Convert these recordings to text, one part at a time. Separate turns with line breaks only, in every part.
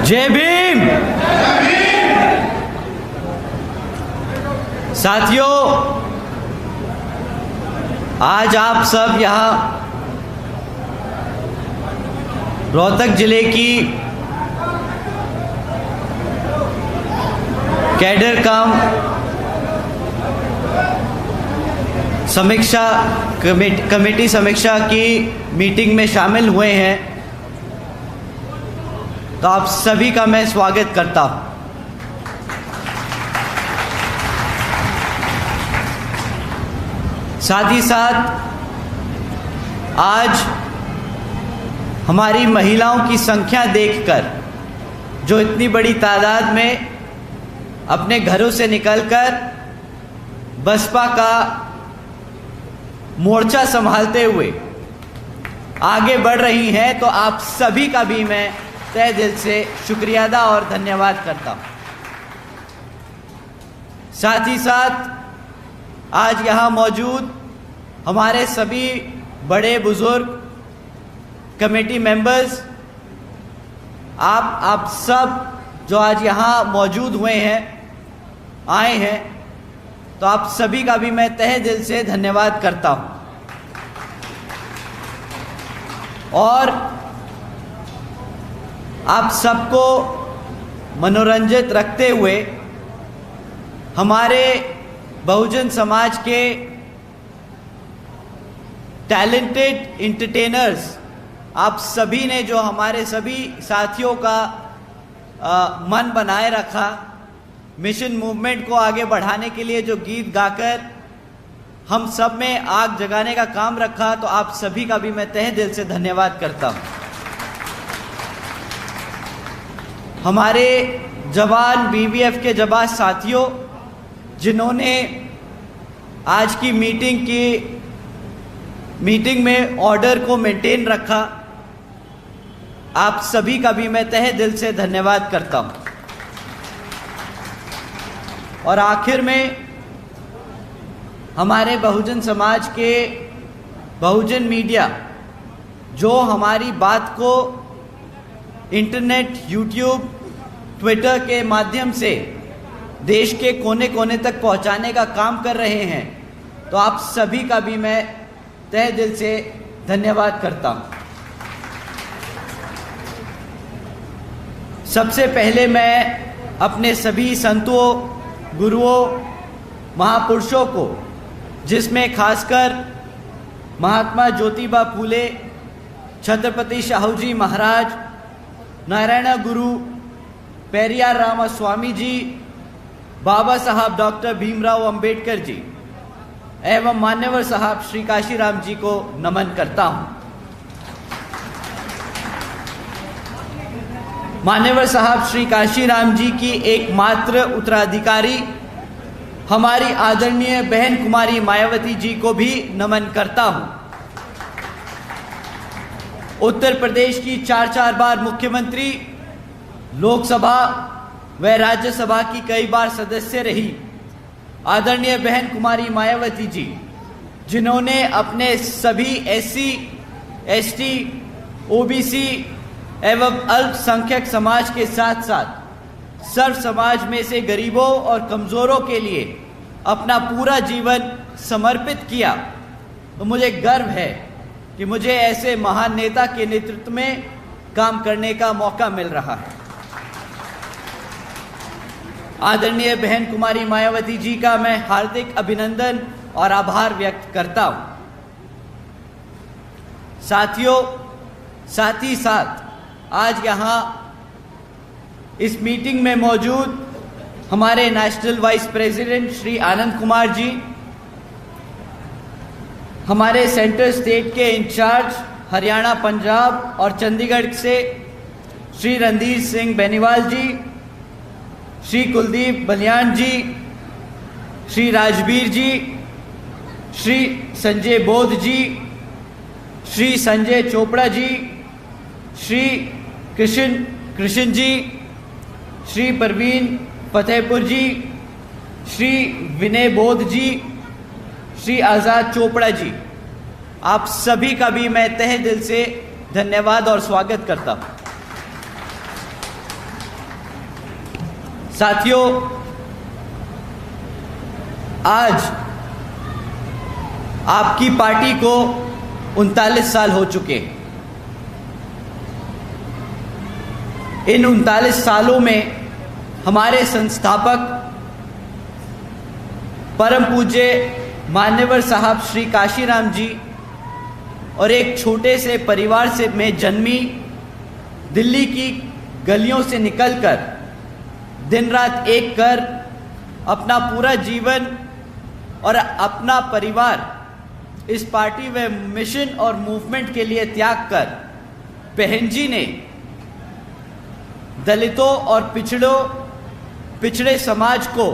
जय भीम। साथियों, आज आप सब यहाँ रोहतक जिले की कैडर काम समीक्षा कमेटी समीक्षा की मीटिंग में शामिल हुए हैं, तो आप सभी का मैं स्वागत करता हूं। साथ ही साथ आज हमारी महिलाओं की संख्या देखकर, जो इतनी बड़ी तादाद में अपने घरों से निकलकर बसपा का मोर्चा संभालते हुए आगे बढ़ रही हैं, तो आप सभी का भी मैं तहे दिल से शुक्रिया अदा और धन्यवाद करता हूं। साथ ही साथ आज यहाँ मौजूद हमारे सभी बड़े बुजुर्ग कमेटी मेंबर्स, आप सब जो आज यहाँ मौजूद हुए हैं, आए हैं, तो आप सभी का भी मैं तहे दिल से धन्यवाद करता हूं। और आप सबको मनोरंजित रखते हुए हमारे बहुजन समाज के टैलेंटेड एंटरटेनर्स, आप सभी ने जो हमारे सभी साथियों का मन बनाए रखा, मिशन मूवमेंट को आगे बढ़ाने के लिए जो गीत गाकर हम सब में आग जगाने का काम रखा, तो आप सभी का भी मैं तहे दिल से धन्यवाद करता हूं। हमारे जवान बीवीएफ के जवान साथियों, जिन्होंने आज की मीटिंग में ऑर्डर को मेंटेन रखा, आप सभी का भी मैं तहे दिल से धन्यवाद करता हूं। और आखिर में हमारे बहुजन समाज के बहुजन मीडिया, जो हमारी बात को इंटरनेट, यूट्यूब, ट्विटर के माध्यम से देश के कोने कोने तक पहुंचाने का काम कर रहे हैं, तो आप सभी का भी मैं तहे दिल से धन्यवाद करता हूं। सबसे पहले मैं अपने सभी संतों, गुरुओं, महापुरुषों को, जिसमें खासकर महात्मा ज्योतिबा फूले, छत्रपति शाहूजी महाराज, नारायण गुरु, पेरियार रामास्वामी जी, बाबा साहब डॉक्टर भीमराव अंबेडकर जी एवं मान्यवर साहब श्री काशीराम जी को नमन करता हूं। मान्यवर साहब श्री काशीराम जी की एकमात्र उत्तराधिकारी हमारी आदरणीय बहन कुमारी मायावती जी को भी नमन करता हूं। उत्तर प्रदेश की 4 बार मुख्यमंत्री, लोकसभा व राज्यसभा की कई बार सदस्य रही आदरणीय बहन कुमारी मायावती जी, जिन्होंने अपने सभी एससी, एसटी, ओबीसी एवं अल्पसंख्यक समाज के साथ साथ सर्व समाज में से गरीबों और कमजोरों के लिए अपना पूरा जीवन समर्पित किया। तो मुझे गर्व है कि मुझे ऐसे महान नेता के नेतृत्व में काम करने का मौका मिल रहा है। आदरणीय बहन कुमारी मायावती जी का मैं हार्दिक अभिनंदन और आभार व्यक्त करता हूं। साथियों, साथ ही साथ आज यहाँ इस मीटिंग में मौजूद हमारे national vice president Shri Anand Kumar ji, हमारे सेंट्रल स्टेट के इंचार्ज हरियाणा, पंजाब और चंडीगढ़ से श्री रणधीर सिंह बेनीवाल जी, श्री कुलदीप बलियान जी, श्री राजवीर जी, श्री संजय बोध जी, श्री संजय चोपड़ा जी, श्री कृष्ण जी, श्री परवीन फतेहपुर जी, श्री विनय बोध जी, श्री आज़ाद चोपड़ा जी, आप सभी का भी मैं तहे दिल से धन्यवाद और स्वागत करता हूं। साथियों, आज आपकी पार्टी को 39 साल हो चुके हैं। इन 39 सालों में हमारे संस्थापक परम पूज्य मान्यवर साहब श्री काशीराम जी और एक छोटे से परिवार से में जन्मी, दिल्ली की गलियों से निकलकर दिन रात एक कर अपना पूरा जीवन और अपना परिवार इस पार्टी व मिशन और मूवमेंट के लिए त्याग कर बहन जी ने दलितों और पिछड़े समाज को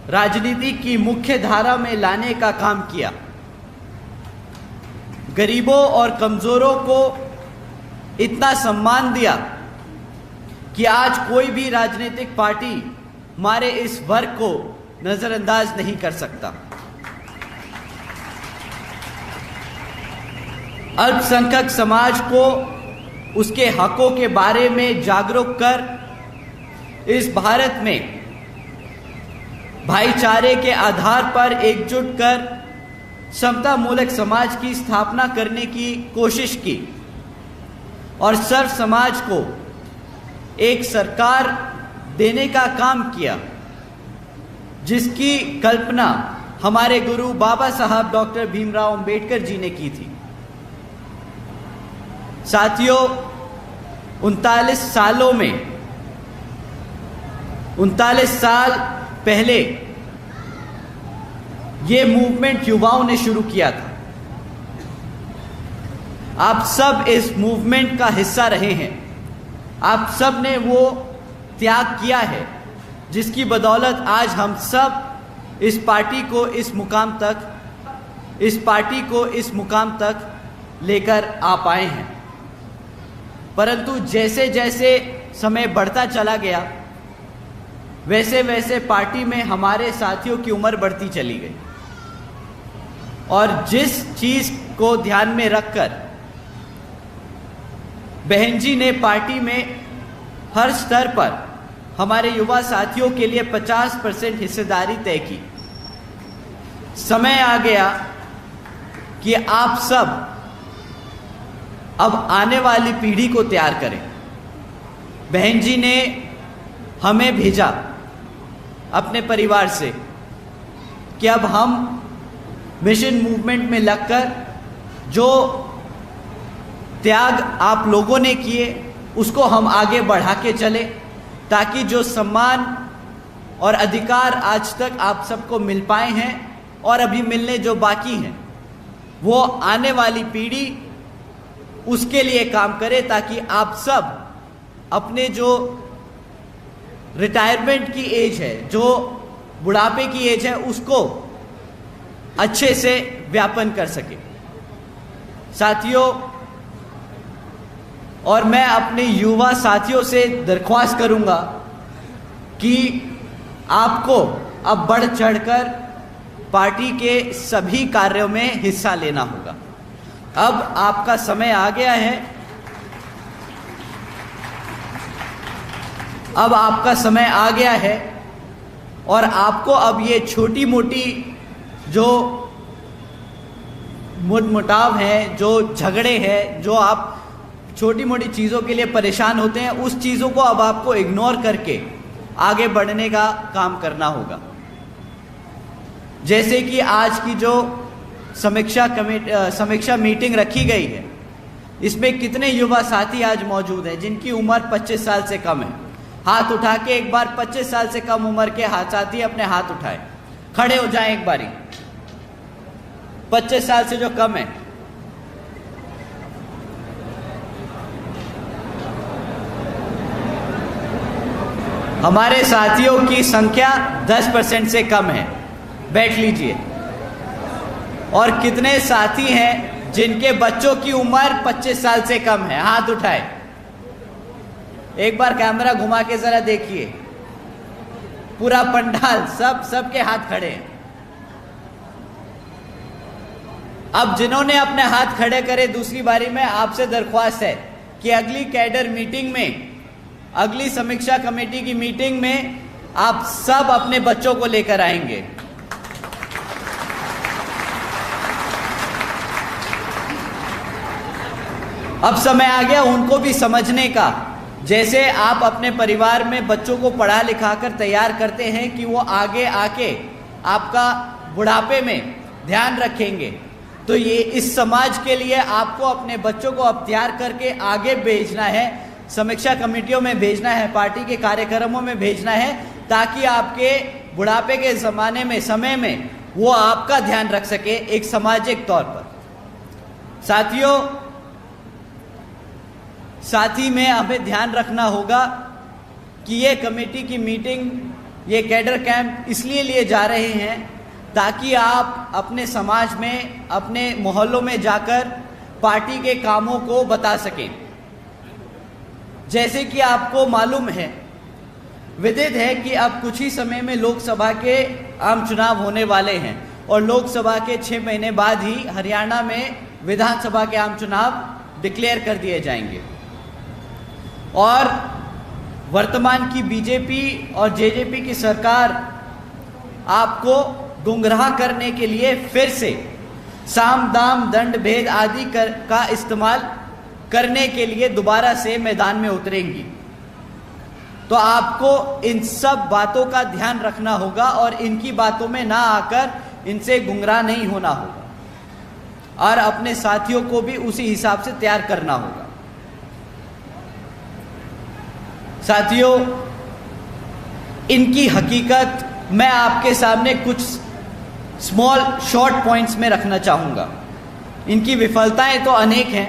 राजनीति की मुख्य धारा में लाने का काम किया। गरीबों और कमजोरों को इतना सम्मान दिया कि आज कोई भी राजनीतिक पार्टी हमारे इस वर्ग को नजरअंदाज नहीं कर सकता। अल्पसंख्यक समाज को उसके हकों के बारे में जागरूक कर इस भारत में भाईचारे के आधार पर एकजुट कर समता मूलक समाज की स्थापना करने की कोशिश की और सर्व समाज को एक सरकार देने का काम किया, जिसकी कल्पना हमारे गुरु बाबा साहब डॉक्टर भीमराव अंबेडकर जी ने की थी। साथियों, 39 सालों में 39 साल पहले ये मूवमेंट युवाओं ने शुरू किया था। आप सब इस मूवमेंट का हिस्सा रहे हैं। आप सब ने वो त्याग किया है जिसकी बदौलत आज हम सब इस पार्टी को इस मुकाम तक लेकर आ पाए हैं। परंतु जैसे जैसे समय बढ़ता चला गया, वैसे वैसे पार्टी में हमारे साथियों की उम्र बढ़ती चली गई और जिस चीज को ध्यान में रखकर बहन जी ने पार्टी में हर स्तर पर हमारे युवा साथियों के लिए 50% हिस्सेदारी तय की, समय आ गया कि आप सब अब आने वाली पीढ़ी को तैयार करें। बहन जी ने हमें भेजा अपने परिवार से कि अब हम मिशन मूवमेंट में लगकर जो त्याग आप लोगों ने किए उसको हम आगे बढ़ा के चले, ताकि जो सम्मान और अधिकार आज तक आप सबको मिल पाए हैं और अभी मिलने जो बाकी हैं, वो आने वाली पीढ़ी उसके लिए काम करे, ताकि आप सब अपने जो रिटायरमेंट की एज है, जो बुढ़ापे की एज है, उसको अच्छे से व्यापन कर सके। साथियों, और मैं अपने युवा साथियों से दरख्वास्त करूंगा कि आपको अब बढ़ चढ़कर पार्टी के सभी कार्यों में हिस्सा लेना होगा। अब आपका समय आ गया है, अब आपका समय आ गया है और आपको अब ये छोटी मोटी जो मुटाव हैं, जो झगड़े हैं, जो आप छोटी मोटी चीज़ों के लिए परेशान होते हैं, उस चीज़ों को अब आपको इग्नोर करके आगे बढ़ने का काम करना होगा। जैसे कि आज की जो समीक्षा मीटिंग रखी गई है, इसमें कितने युवा साथी आज मौजूद हैं जिनकी उम्र 25 साल से कम है? हाथ उठा के एक बार 25 साल से कम उम्र के साथी अपने हाथ उठाए, खड़े हो जाएं एक बारी। 25 साल से जो कम है, हमारे साथियों की संख्या 10% से कम है। बैठ लीजिए। और कितने साथी हैं जिनके बच्चों की उम्र 25 साल से कम है? हाथ उठाए। एक बार कैमरा घुमा के जरा देखिए, पूरा पंडाल, सबके हाथ खड़े हैं। अब जिन्होंने अपने हाथ खड़े करे, दूसरी बारी में आपसे दरख्वास्त है कि अगली कैडर मीटिंग में, अगली समीक्षा कमेटी की मीटिंग में आप सब अपने बच्चों को लेकर आएंगे। अब समय आ गया उनको भी समझने का। जैसे आप अपने परिवार में बच्चों को पढ़ा लिखा कर तैयार करते हैं कि वो आगे आके आपका बुढ़ापे में ध्यान रखेंगे, तो ये इस समाज के लिए आपको अपने बच्चों को अब तैयार करके आगे भेजना है, समीक्षा कमेटियों में भेजना है, पार्टी के कार्यक्रमों में भेजना है, ताकि आपके बुढ़ापे के ज़माने में, समय में वो आपका ध्यान रख सके एक सामाजिक तौर पर। साथियों, साथ ही में हमें ध्यान रखना होगा कि ये कमेटी की मीटिंग, ये कैडर कैंप इसलिए लिए जा रहे हैं ताकि आप अपने समाज में, अपने मोहल्लों में जाकर पार्टी के कामों को बता सकें। जैसे कि आपको मालूम है, विदित है कि अब कुछ ही समय में लोकसभा के आम चुनाव होने वाले हैं और लोकसभा के 6 महीने बाद ही हरियाणा में विधानसभा के आम चुनाव डिक्लेयर कर दिए जाएंगे। और वर्तमान की बीजेपी और जेजेपी की सरकार आपको गुमराह करने के लिए फिर से साम दाम दंड भेद आदि का इस्तेमाल करने के लिए दोबारा से मैदान में उतरेंगी। तो आपको इन सब बातों का ध्यान रखना होगा और इनकी बातों में ना आकर इनसे गुमराह नहीं होना होगा और अपने साथियों को भी उसी हिसाब से तैयार करना होगा। साथियों, इनकी हकीकत मैं आपके सामने कुछ स्मॉल शॉर्ट पॉइंट्स में रखना चाहूँगा। इनकी विफलताएं तो अनेक हैं,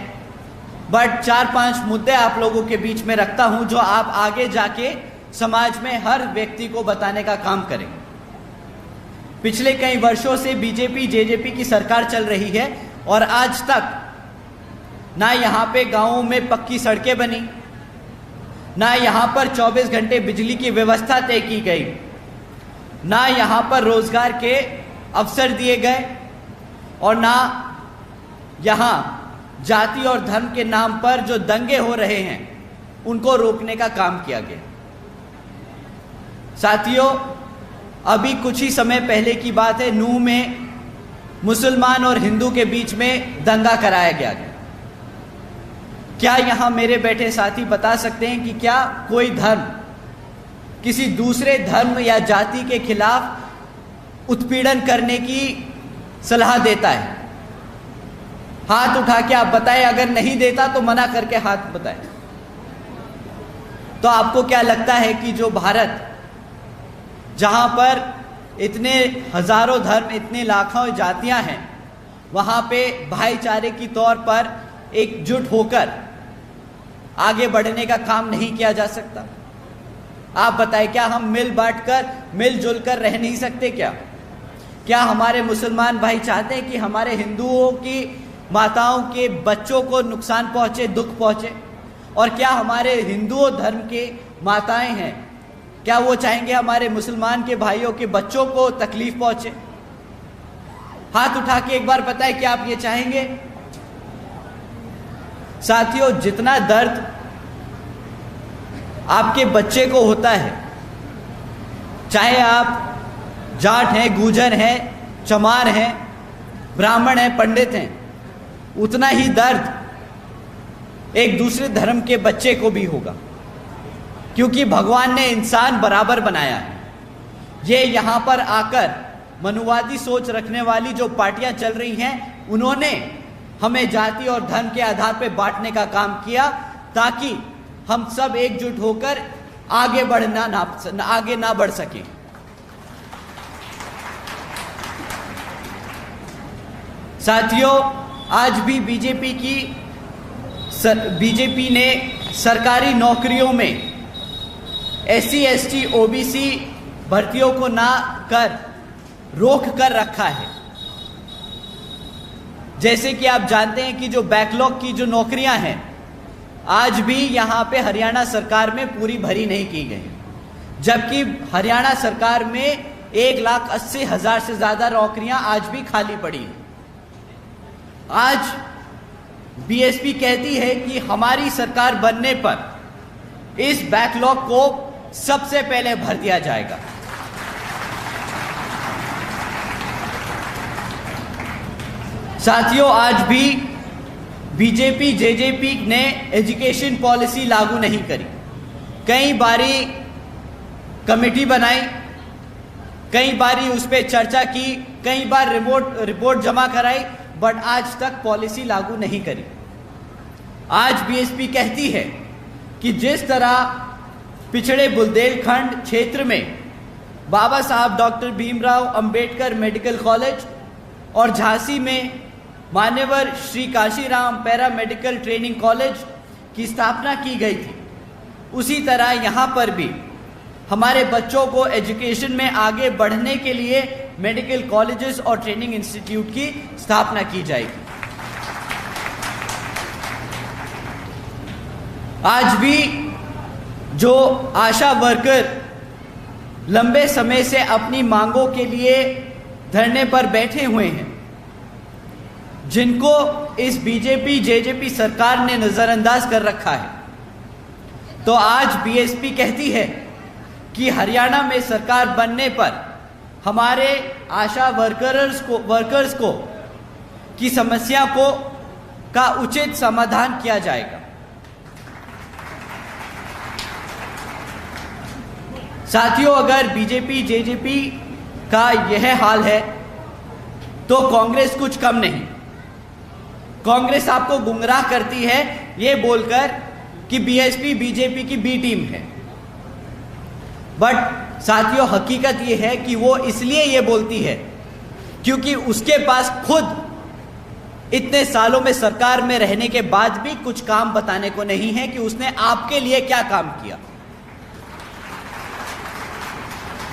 बट 4-5 मुद्दे आप लोगों के बीच में रखता हूं जो आप आगे जाके समाज में हर व्यक्ति को बताने का काम करें। पिछले कई वर्षों से बीजेपी जेजेपी की सरकार चल रही है और आज तक ना यहाँ पे गाँवों में पक्की सड़कें बनी, ना यहाँ पर 24 घंटे बिजली की व्यवस्था तय की गई, ना यहाँ पर रोजगार के अवसर दिए गए और ना यहाँ जाति और धर्म के नाम पर जो दंगे हो रहे हैं उनको रोकने का काम किया गया। साथियों, अभी कुछ ही समय पहले की बात है, नूह में मुसलमान और हिंदू के बीच में दंगा कराया गया। क्या यहाँ मेरे बैठे साथी बता सकते हैं कि क्या कोई धर्म किसी दूसरे धर्म या जाति के खिलाफ उत्पीड़न करने की सलाह देता है? हाथ उठा के आप बताएं, अगर नहीं देता तो मना करके हाथ बताएं। तो आपको क्या लगता है कि जो भारत, जहां पर इतने हजारों धर्म, इतने लाखों जातियां हैं, वहां पे भाईचारे की तौर पर एकजुट होकर आगे बढ़ने का काम नहीं किया जा सकता? आप बताएं, क्या हम मिल बांटकर, मिलजुल कर रह नहीं सकते? क्या हमारे मुसलमान भाई चाहते हैं कि हमारे हिंदुओं की माताओं के बच्चों को नुकसान पहुंचे, दुख पहुंचे? और क्या हमारे हिंदुओं धर्म के माताएं हैं, क्या वो चाहेंगे हमारे मुसलमान के भाइयों के बच्चों को तकलीफ पहुंचे? हाथ उठा के एक बार बताएं, क्या आप ये चाहेंगे? साथियों, जितना दर्द आपके बच्चे को होता है, चाहे आप जाट हैं, गुर्जर हैं, चमार हैं, ब्राह्मण हैं, पंडित हैं, उतना ही दर्द एक दूसरे धर्म के बच्चे को भी होगा, क्योंकि भगवान ने इंसान बराबर बनाया है। ये यहाँ पर आकर मनुवादी सोच रखने वाली जो पार्टियां चल रही हैं, उन्होंने हमें जाति और धर्म के आधार पर बांटने का काम किया ताकि हम सब एकजुट होकर आगे ना बढ़ सके। साथियों, आज भी बीजेपी ने सरकारी नौकरियों में SC ST OBC भर्तियों को ना कर रोक कर रखा है। जैसे कि आप जानते हैं कि जो बैकलॉग की जो नौकरियां हैं, आज भी यहाँ पे हरियाणा सरकार में पूरी भरी नहीं की गई, जबकि हरियाणा सरकार में 1,80,000 से ज्यादा नौकरियां आज भी खाली पड़ी हैं। आज BSP कहती है कि हमारी सरकार बनने पर इस बैकलॉग को सबसे पहले भर दिया जाएगा। साथियों, आज भी बीजेपी जेजेपी ने एजुकेशन पॉलिसी लागू नहीं करी। कई बारी कमेटी बनाई, कई बारी उस पर चर्चा की, कई बार रिपोर्ट जमा कराई, बट आज तक पॉलिसी लागू नहीं करी। आज बीएसपी कहती है कि जिस तरह पिछड़े बुंदेलखंड क्षेत्र में बाबा साहब doctor Bhimrao Ambedkar medical college और झांसी में मान्यवर Shri Kashiram para medical training college की स्थापना की गई थी, उसी तरह यहाँ पर भी हमारे बच्चों को एजुकेशन में आगे बढ़ने के लिए मेडिकल कॉलेजेस और ट्रेनिंग इंस्टीट्यूट की स्थापना की जाएगी। आज भी जो आशा वर्कर लंबे समय से अपनी मांगों के लिए धरने पर बैठे हुए हैं, जिनको इस बीजेपी जेजेपी सरकार ने नजरअंदाज कर रखा है, तो आज बीएसपी कहती है कि हरियाणा में सरकार बनने पर हमारे आशा वर्कर्स को की समस्या का उचित समाधान किया जाएगा। साथियों, अगर बीजेपी जेजेपी का यह हाल है तो कांग्रेस कुछ कम नहीं। कांग्रेस आपको गुमराह करती है ये बोलकर कि बीएसपी बीजेपी की बी टीम है, बट साथियों हकीकत ये है कि वो इसलिए ये बोलती है क्योंकि उसके पास खुद इतने सालों में सरकार में रहने के बाद भी कुछ काम बताने को नहीं है कि उसने आपके लिए क्या काम किया।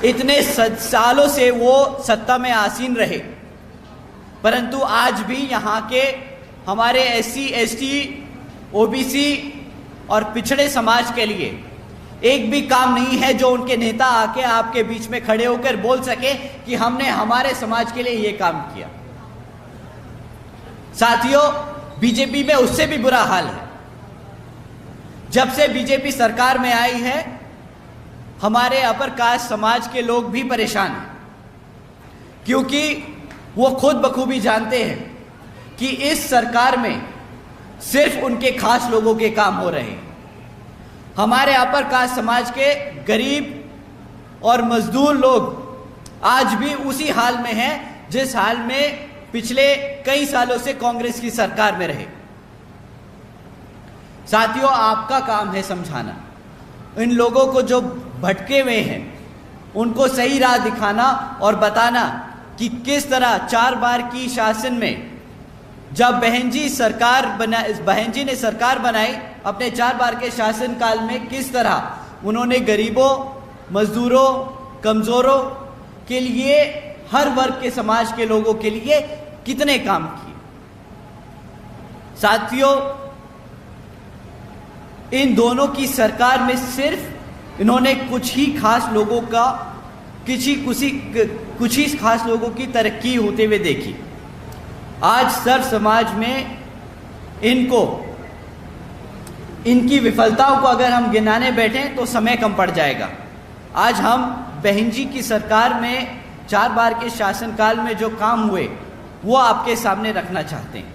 इतने सालों से वो सत्ता में आसीन रहे, परंतु आज भी यहाँ के हमारे एससी एसटी ओबीसी और पिछड़े समाज के लिए एक भी काम नहीं है जो उनके नेता आके आपके बीच में खड़े होकर बोल सके कि हमने हमारे समाज के लिए ये काम किया। साथियों, बीजेपी में उससे भी बुरा हाल है। जब से बीजेपी सरकार में आई है, हमारे अपर कास्ट समाज के लोग भी परेशान हैं, क्योंकि वो खुद बखूबी जानते हैं कि इस सरकार में सिर्फ उनके खास लोगों के काम हो रहे हैं। हमारे अपर कास्ट समाज के गरीब और मजदूर लोग आज भी उसी हाल में हैं जिस हाल में पिछले कई सालों से कांग्रेस की सरकार में रहे। साथियों, आपका काम है समझाना, इन लोगों को जो भटके हुए हैं उनको सही राह दिखाना और बताना कि किस तरह 4 बार की शासन में जब बहन जी ने सरकार बनाई, अपने 4 बार के शासन काल में किस तरह उन्होंने गरीबों, मजदूरों, कमजोरों के लिए, हर वर्ग के समाज के लोगों के लिए कितने काम किए। साथियों, इन दोनों की सरकार में सिर्फ इन्होंने कुछ ही खास लोगों की तरक्की होते हुए देखी। आज सर्व समाज में इनकी विफलताओं को अगर हम गिनाने बैठें तो समय कम पड़ जाएगा। आज हम बहन जी की सरकार में 4 बार के शासनकाल में जो काम हुए वो आपके सामने रखना चाहते हैं।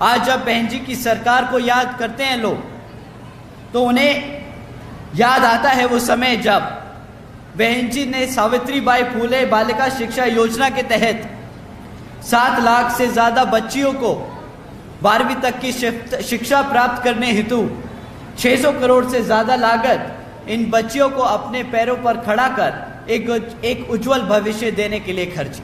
आज जब बहन जी की सरकार को याद करते हैं लोग, तो उन्हें याद आता है वो समय जब बहन जी ने सावित्रीबाई फूले बालिका शिक्षा योजना के तहत 7 लाख से ज़्यादा बच्चियों को 12वीं तक की शिक्षा प्राप्त करने हेतु 600 करोड़ से ज़्यादा लागत इन बच्चियों को अपने पैरों पर खड़ा कर एक उज्जवल भविष्य देने के लिए खर्ची।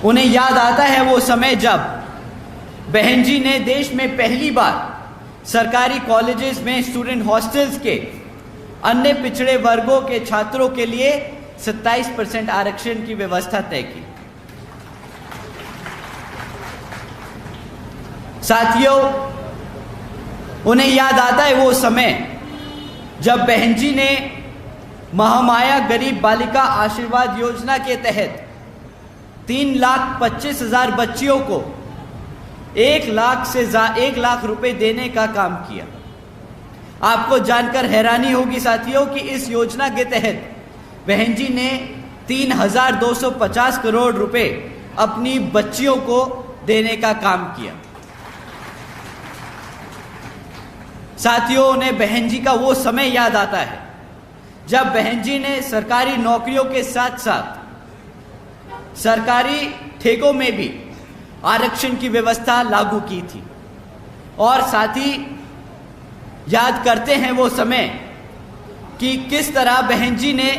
उन्हें याद आता है वो समय जब बहन जी ने देश में पहली बार सरकारी कॉलेजेस में स्टूडेंट हॉस्टल्स के अन्य पिछड़े वर्गों के छात्रों के लिए 27% आरक्षण की व्यवस्था तय की। साथियों, उन्हें याद आता है वो समय जब बहन जी ने महामाया गरीब बालिका आशीर्वाद योजना के तहत 3,25,000 बच्चियों को 1 लाख रुपए देने का काम किया। आपको जानकर हैरानी होगी साथियों कि इस योजना के तहत बहन जी ने 3,250 करोड़ रुपए अपनी बच्चियों को देने का काम किया। साथियों, उन्हें बहन जी का वो समय याद आता है जब बहन जी ने सरकारी नौकरियों के साथ साथ सरकारी ठेकों में भी आरक्षण की व्यवस्था लागू की थी। और साथ ही याद करते हैं वो समय कि किस तरह बहन जी ने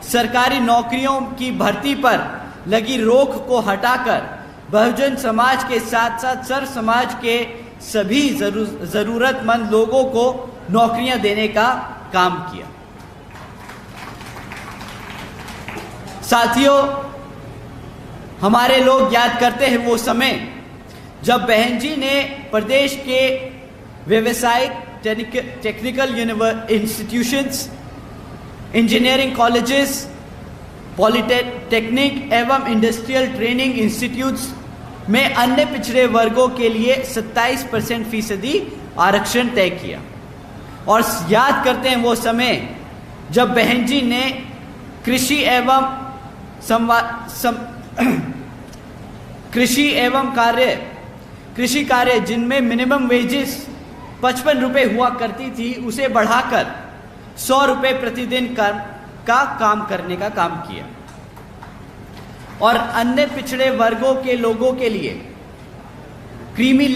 सरकारी नौकरियों की भर्ती पर लगी रोक को हटाकर बहुजन समाज के साथ साथ सर्व समाज के सभी जरूरतमंद लोगों को नौकरियां देने का काम किया। साथियों, हमारे लोग याद करते हैं वो समय जब बहन जी ने प्रदेश के व्यावसायिक technical institutions, engineering colleges, polytechnic एवं इंडस्ट्रियल ट्रेनिंग इंस्टीट्यूट्स में अन्य पिछड़े वर्गों के लिए 27% आरक्षण तय किया। और याद करते हैं वो समय जब बहन जी ने कृषि कार्य जिनमें मिनिमम वेजेस 55 रुपये हुआ करती थी, उसे बढ़ाकर 100 रुपये प्रतिदिन का काम करने का काम किया। और अन्य पिछड़े वर्गों के लोगों के लिए क्रीमी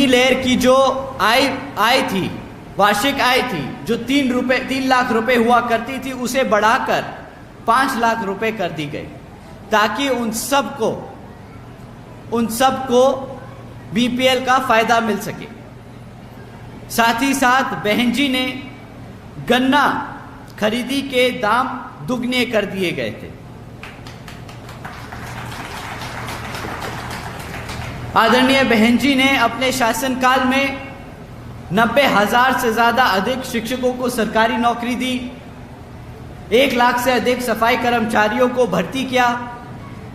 लेयर की जो आय थी, वार्षिक आय थी, जो 3 लाख रुपए हुआ करती थी, उसे बढ़ाकर 5 लाख रुपए कर दी गई ताकि उन सबको बीपीएल का फायदा मिल सके। साथ ही साथ बहन जी ने गन्ना खरीदी के दाम दुगने कर दिए गए थे। आदरणीय बहन जी ने अपने शासनकाल में 90,000 से ज्यादा अधिक शिक्षकों को सरकारी नौकरी दी, 1 लाख से अधिक सफाई कर्मचारियों को भर्ती किया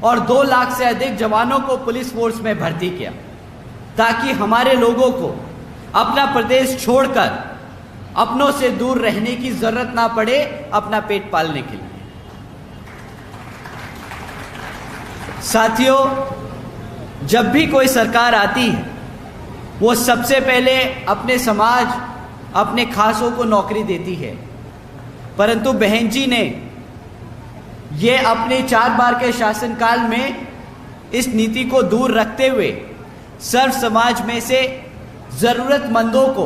और 2 लाख से अधिक जवानों को पुलिस फोर्स में भर्ती किया ताकि हमारे लोगों को अपना प्रदेश छोड़कर अपनों से दूर रहने की जरूरत ना पड़े अपना पेट पालने के लिए। साथियों, जब भी कोई सरकार आती है वो सबसे पहले अपने समाज, अपने खासों को नौकरी देती है, परंतु बहन जी ने ये अपने 4 बार के शासनकाल में इस नीति को दूर रखते हुए सर्व समाज में से जरूरतमंदों को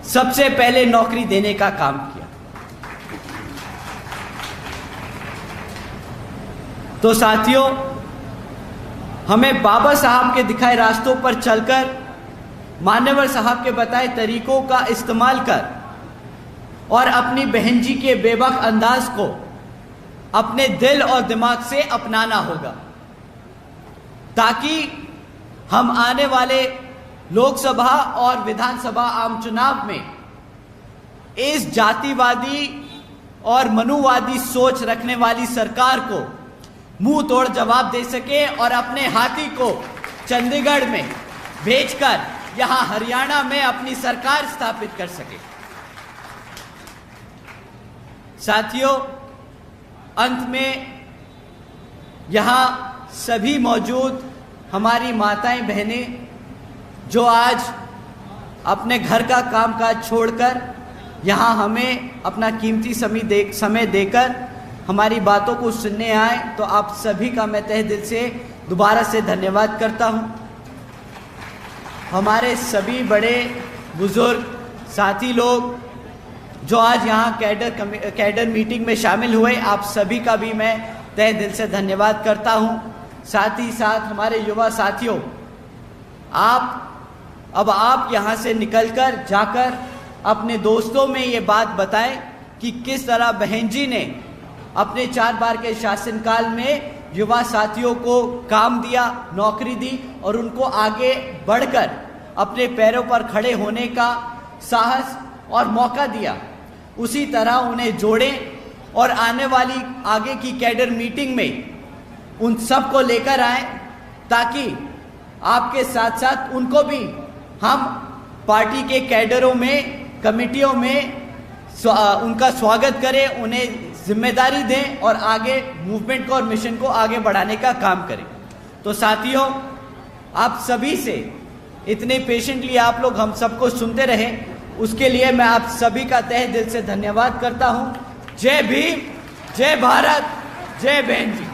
सबसे पहले नौकरी देने का काम किया। तो साथियों, हमें बाबा साहब के दिखाए रास्तों पर चलकर, मान्यवर साहब के बताए तरीकों का इस्तेमाल कर और अपनी बहन जी के बेबाक अंदाज को अपने दिल और दिमाग से अपनाना होगा ताकि हम आने वाले लोकसभा और विधानसभा आम चुनाव में इस जातिवादी और मनुवादी सोच रखने वाली सरकार को मुंह तोड़ जवाब दे सके और अपने हाथी को चंडीगढ़ में भेजकर यहां हरियाणा में अपनी सरकार स्थापित कर सके। साथियों, अंत में यहां सभी मौजूद हमारी माताएं बहनें जो आज अपने घर का कामकाज छोड़कर यहाँ हमें अपना कीमती समय देकर हमारी बातों को सुनने आए, तो आप सभी का मैं तहे दिल से दोबारा से धन्यवाद करता हूँ। हमारे सभी बड़े बुजुर्ग साथी लोग जो आज यहाँ कैडर मीटिंग में शामिल हुए, आप सभी का भी मैं तहे दिल से धन्यवाद करता हूँ। साथ ही साथ हमारे युवा साथियों, आप यहाँ से निकलकर जाकर अपने दोस्तों में ये बात बताएं कि किस तरह बहन जी ने अपने 4 बार के शासनकाल में युवा साथियों को काम दिया, नौकरी दी और उनको आगे बढ़कर अपने पैरों पर खड़े होने का साहस और मौका दिया। उसी तरह उन्हें जोड़ें और आने वाली आगे की कैडर मीटिंग में उन सब को लेकर आए, ताकि आपके साथ साथ उनको भी हम पार्टी के कैडरों में, कमेटियों में उनका स्वागत करें, उन्हें जिम्मेदारी दें और आगे मूवमेंट को और मिशन को आगे बढ़ाने का काम करें। तो साथियों, आप सभी से इतने पेशेंटली आप लोग हम सबको सुनते रहे, उसके लिए मैं आप सभी का तहे दिल से धन्यवाद करता हूं। जय भीम, जय भारत, जय बहन जी।